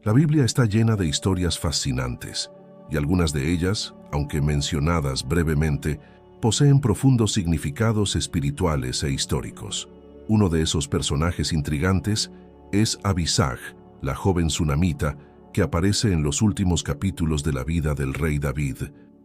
La Biblia está llena de historias fascinantes, y algunas de ellas, aunque mencionadas brevemente, poseen profundos significados espirituales e históricos. Uno de esos personajes intrigantes es Abisag, la joven sunamita que aparece en los últimos capítulos de la vida del rey David.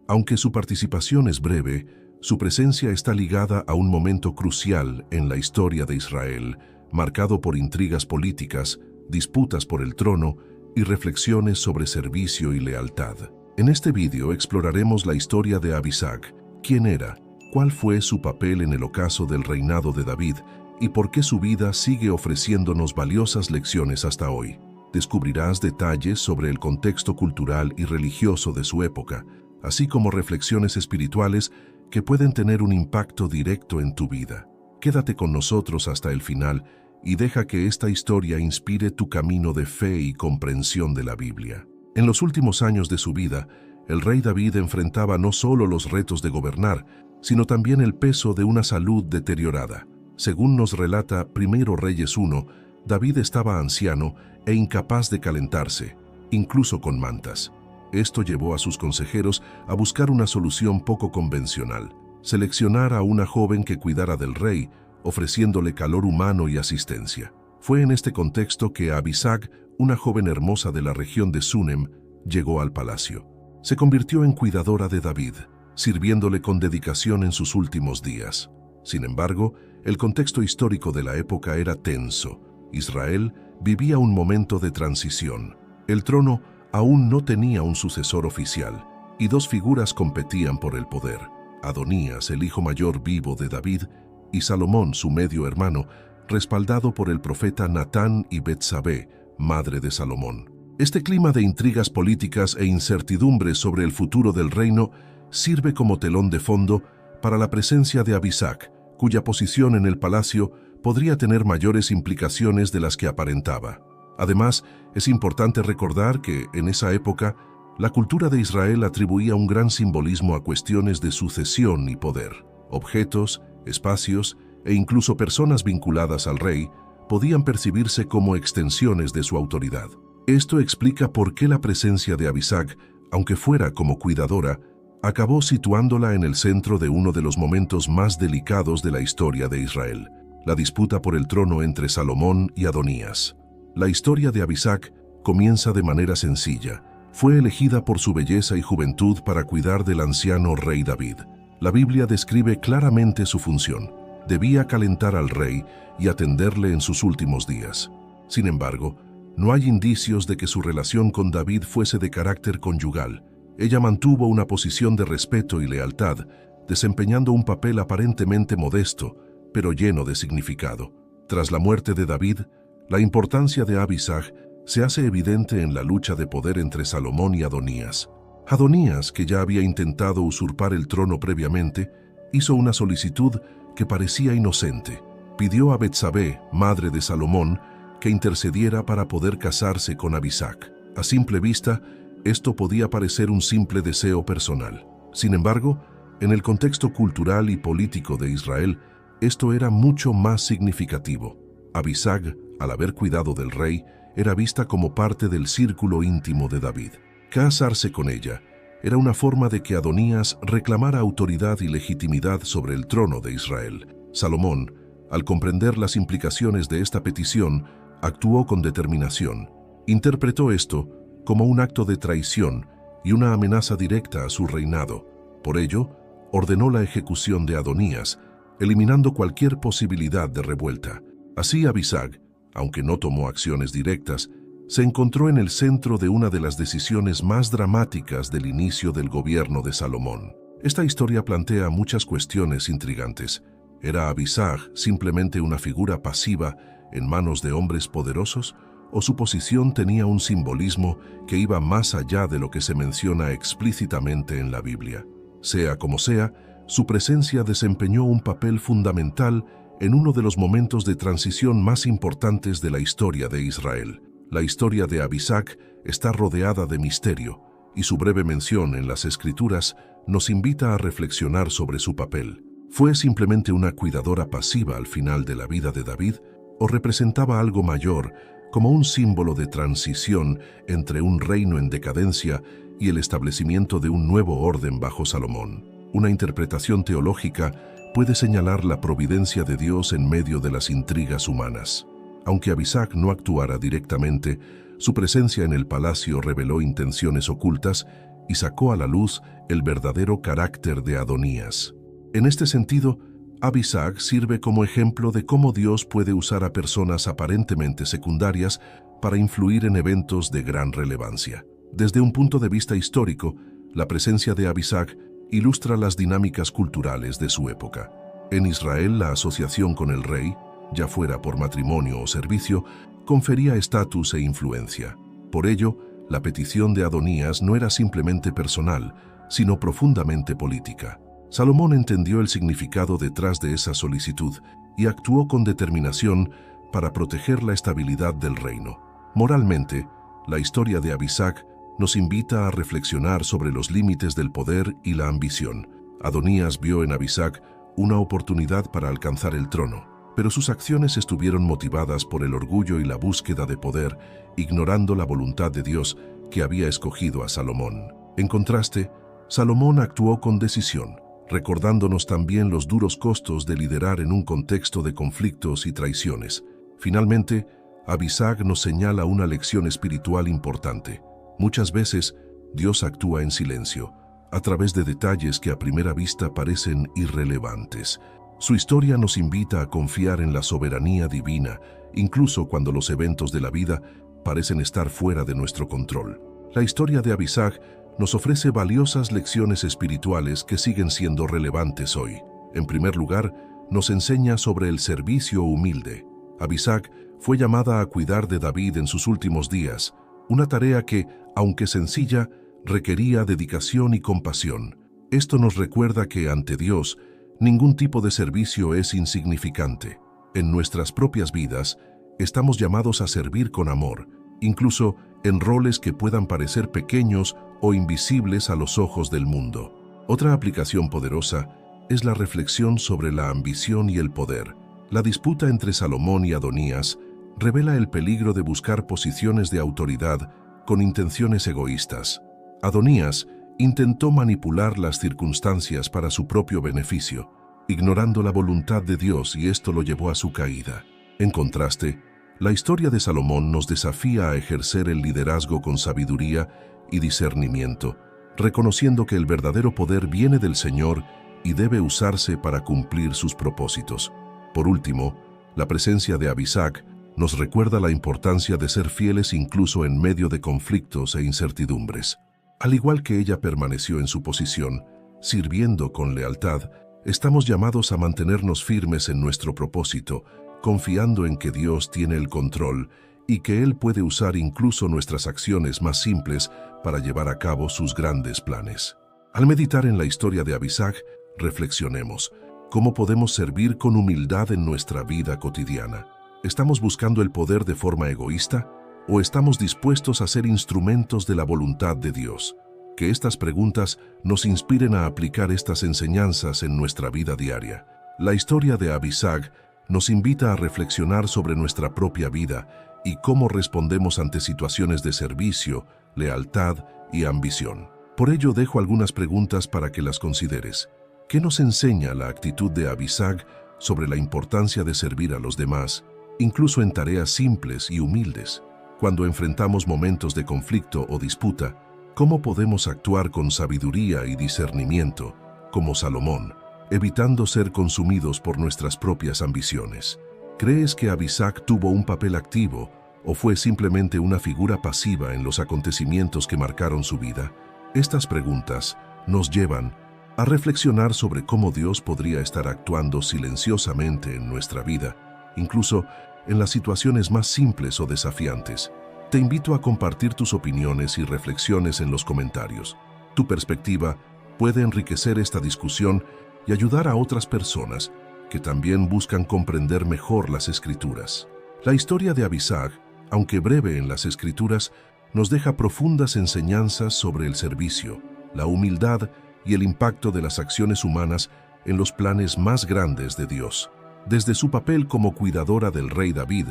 Aunque su participación es breve, su presencia está ligada a un momento crucial en la historia de Israel, marcado por intrigas políticas, disputas por el trono y reflexiones sobre servicio y lealtad. En este vídeo exploraremos la historia de Abisag, quién era, cuál fue su papel en el ocaso del reinado de David y por qué su vida sigue ofreciéndonos valiosas lecciones hasta hoy. Descubrirás detalles sobre el contexto cultural y religioso de su época, así como reflexiones espirituales que pueden tener un impacto directo en tu vida. Quédate con nosotros hasta el final y deja que esta historia inspire tu camino de fe y comprensión de la Biblia. En los últimos años de su vida, el rey David enfrentaba no solo los retos de gobernar, sino también el peso de una salud deteriorada. Según nos relata Primero Reyes 1, David estaba anciano e incapaz de calentarse, incluso con mantas. Esto llevó a sus consejeros a buscar una solución poco convencional: seleccionar a una joven que cuidara del rey, ofreciéndole calor humano y asistencia. Fue en este contexto que Abisag, una joven hermosa de la región de Sunem, llegó al palacio. Se convirtió en cuidadora de David, sirviéndole con dedicación en sus últimos días. Sin embargo, el contexto histórico de la época era tenso. Israel vivía un momento de transición. El trono aún no tenía un sucesor oficial, y dos figuras competían por el poder: Adonías, el hijo mayor vivo de David, y Salomón, su medio hermano, respaldado por el profeta Natán y Betsabé, madre de Salomón. Este clima de intrigas políticas e incertidumbres sobre el futuro del reino sirve como telón de fondo para la presencia de Abisag, cuya posición en el palacio podría tener mayores implicaciones de las que aparentaba. Además, es importante recordar que, en esa época, la cultura de Israel atribuía un gran simbolismo a cuestiones de sucesión y poder. Objetos, espacios e incluso personas vinculadas al rey podían percibirse como extensiones de su autoridad. Esto explica por qué la presencia de Abisag, aunque fuera como cuidadora, acabó situándola en el centro de uno de los momentos más delicados de la historia de Israel: la disputa por el trono entre Salomón y Adonías. La historia de Abisag comienza de manera sencilla. Fue elegida por su belleza y juventud para cuidar del anciano rey David. La Biblia describe claramente su función: debía calentar al rey y atenderle en sus últimos días. Sin embargo, no hay indicios de que su relación con David fuese de carácter conyugal. Ella mantuvo una posición de respeto y lealtad, desempeñando un papel aparentemente modesto, pero lleno de significado. Tras la muerte de David, la importancia de Abisag se hace evidente en la lucha de poder entre Salomón y Adonías. Adonías, que ya había intentado usurpar el trono previamente, hizo una solicitud que parecía inocente. Pidió a Betsabé, madre de Salomón, que intercediera para poder casarse con Abisag. A simple vista, esto podía parecer un simple deseo personal. Sin embargo, en el contexto cultural y político de Israel, esto era mucho más significativo. Abisag, al haber cuidado del rey, era vista como parte del círculo íntimo de David. Casarse con ella era una forma de que Adonías reclamara autoridad y legitimidad sobre el trono de Israel. Salomón, al comprender las implicaciones de esta petición, actuó con determinación. Interpretó esto como un acto de traición y una amenaza directa a su reinado. Por ello, ordenó la ejecución de Adonías, eliminando cualquier posibilidad de revuelta. Así Abisag, aunque no tomó acciones directas, se encontró en el centro de una de las decisiones más dramáticas del inicio del gobierno de Salomón. Esta historia plantea muchas cuestiones intrigantes. ¿Era Abisag simplemente una figura pasiva en manos de hombres poderosos, o su posición tenía un simbolismo que iba más allá de lo que se menciona explícitamente en la Biblia? Sea como sea, su presencia desempeñó un papel fundamental en uno de los momentos de transición más importantes de la historia de Israel. La historia de Abisag está rodeada de misterio, y su breve mención en las Escrituras nos invita a reflexionar sobre su papel. ¿Fue simplemente una cuidadora pasiva al final de la vida de David, o representaba algo mayor, como un símbolo de transición entre un reino en decadencia y el establecimiento de un nuevo orden bajo Salomón. Una interpretación teológica puede señalar la providencia de Dios en medio de las intrigas humanas. Aunque Abisag no actuara directamente, su presencia en el palacio reveló intenciones ocultas y sacó a la luz el verdadero carácter de Adonías. En este sentido, Abisag sirve como ejemplo de cómo Dios puede usar a personas aparentemente secundarias para influir en eventos de gran relevancia. Desde un punto de vista histórico, la presencia de Abisag ilustra las dinámicas culturales de su época. En Israel, la asociación con el rey, ya fuera por matrimonio o servicio, confería estatus e influencia. Por ello, la petición de Adonías no era simplemente personal, sino profundamente política. Salomón entendió el significado detrás de esa solicitud y actuó con determinación para proteger la estabilidad del reino. Moralmente, la historia de Abisag nos invita a reflexionar sobre los límites del poder y la ambición. Adonías vio en Abisag una oportunidad para alcanzar el trono, pero sus acciones estuvieron motivadas por el orgullo y la búsqueda de poder, ignorando la voluntad de Dios que había escogido a Salomón. En contraste, Salomón actuó con decisión, recordándonos también los duros costos de liderar en un contexto de conflictos y traiciones. Finalmente, Abisag nos señala una lección espiritual importante. Muchas veces, Dios actúa en silencio, a través de detalles que a primera vista parecen irrelevantes. Su historia nos invita a confiar en la soberanía divina, incluso cuando los eventos de la vida parecen estar fuera de nuestro control. La historia de Abisag nos ofrece valiosas lecciones espirituales que siguen siendo relevantes hoy. En primer lugar, nos enseña sobre el servicio humilde. Abisag fue llamada a cuidar de David en sus últimos días, una tarea que, aunque sencilla, requería dedicación y compasión. Esto nos recuerda que ante Dios, ningún tipo de servicio es insignificante. En nuestras propias vidas, estamos llamados a servir con amor, incluso en roles que puedan parecer pequeños o invisibles a los ojos del mundo. Otra aplicación poderosa es la reflexión sobre la ambición y el poder. La disputa entre Salomón y Adonías revela el peligro de buscar posiciones de autoridad con intenciones egoístas. Adonías intentó manipular las circunstancias para su propio beneficio, ignorando la voluntad de Dios, y esto lo llevó a su caída. En contraste, la historia de Salomón nos desafía a ejercer el liderazgo con sabiduría y discernimiento, reconociendo que el verdadero poder viene del Señor y debe usarse para cumplir sus propósitos. Por último, la presencia de Abisag nos recuerda la importancia de ser fieles incluso en medio de conflictos e incertidumbres. Al igual que ella permaneció en su posición, sirviendo con lealtad, estamos llamados a mantenernos firmes en nuestro propósito, confiando en que Dios tiene el control y que Él puede usar incluso nuestras acciones más simples para llevar a cabo sus grandes planes. Al meditar en la historia de Abisag, reflexionemos: ¿cómo podemos servir con humildad en nuestra vida cotidiana? ¿Estamos buscando el poder de forma egoísta o estamos dispuestos a ser instrumentos de la voluntad de Dios? Que estas preguntas nos inspiren a aplicar estas enseñanzas en nuestra vida diaria. La historia de Abisag nos invita a reflexionar sobre nuestra propia vida y cómo respondemos ante situaciones de servicio, lealtad y ambición. Por ello, dejo algunas preguntas para que las consideres. ¿Qué nos enseña la actitud de Abisag sobre la importancia de servir a los demás, incluso en tareas simples y humildes? Cuando enfrentamos momentos de conflicto o disputa, ¿cómo podemos actuar con sabiduría y discernimiento, como Salomón, evitando ser consumidos por nuestras propias ambiciones? ¿Crees que Abisag tuvo un papel activo o fue simplemente una figura pasiva en los acontecimientos que marcaron su vida? Estas preguntas nos llevan a reflexionar sobre cómo Dios podría estar actuando silenciosamente en nuestra vida, incluso en las situaciones más simples o desafiantes. Te invito a compartir tus opiniones y reflexiones en los comentarios. Tu perspectiva puede enriquecer esta discusión y ayudar a otras personas que también buscan comprender mejor las Escrituras. La historia de Abisag, aunque breve en las Escrituras, nos deja profundas enseñanzas sobre el servicio, la humildad y el impacto de las acciones humanas en los planes más grandes de Dios. Desde su papel como cuidadora del rey David,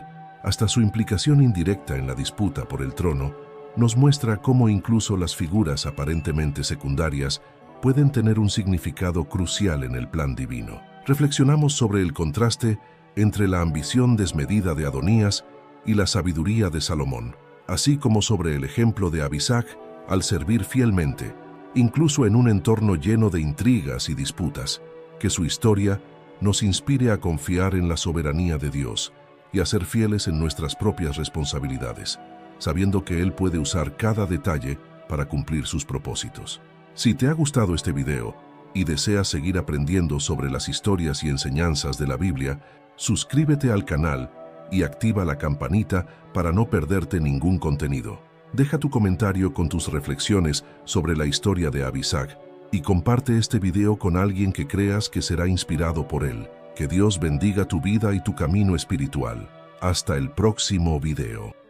hasta su implicación indirecta en la disputa por el trono, nos muestra cómo incluso las figuras aparentemente secundarias pueden tener un significado crucial en el plan divino. Reflexionamos sobre el contraste entre la ambición desmedida de Adonías y la sabiduría de Salomón, así como sobre el ejemplo de Abisag al servir fielmente, incluso en un entorno lleno de intrigas y disputas, que su historia nos inspire a confiar en la soberanía de Dios y a ser fieles en nuestras propias responsabilidades, sabiendo que Él puede usar cada detalle para cumplir sus propósitos. Si te ha gustado este video y deseas seguir aprendiendo sobre las historias y enseñanzas de la Biblia, suscríbete al canal y activa la campanita para no perderte ningún contenido. Deja tu comentario con tus reflexiones sobre la historia de Abisag y comparte este video con alguien que creas que será inspirado por él. Que Dios bendiga tu vida y tu camino espiritual. Hasta el próximo video.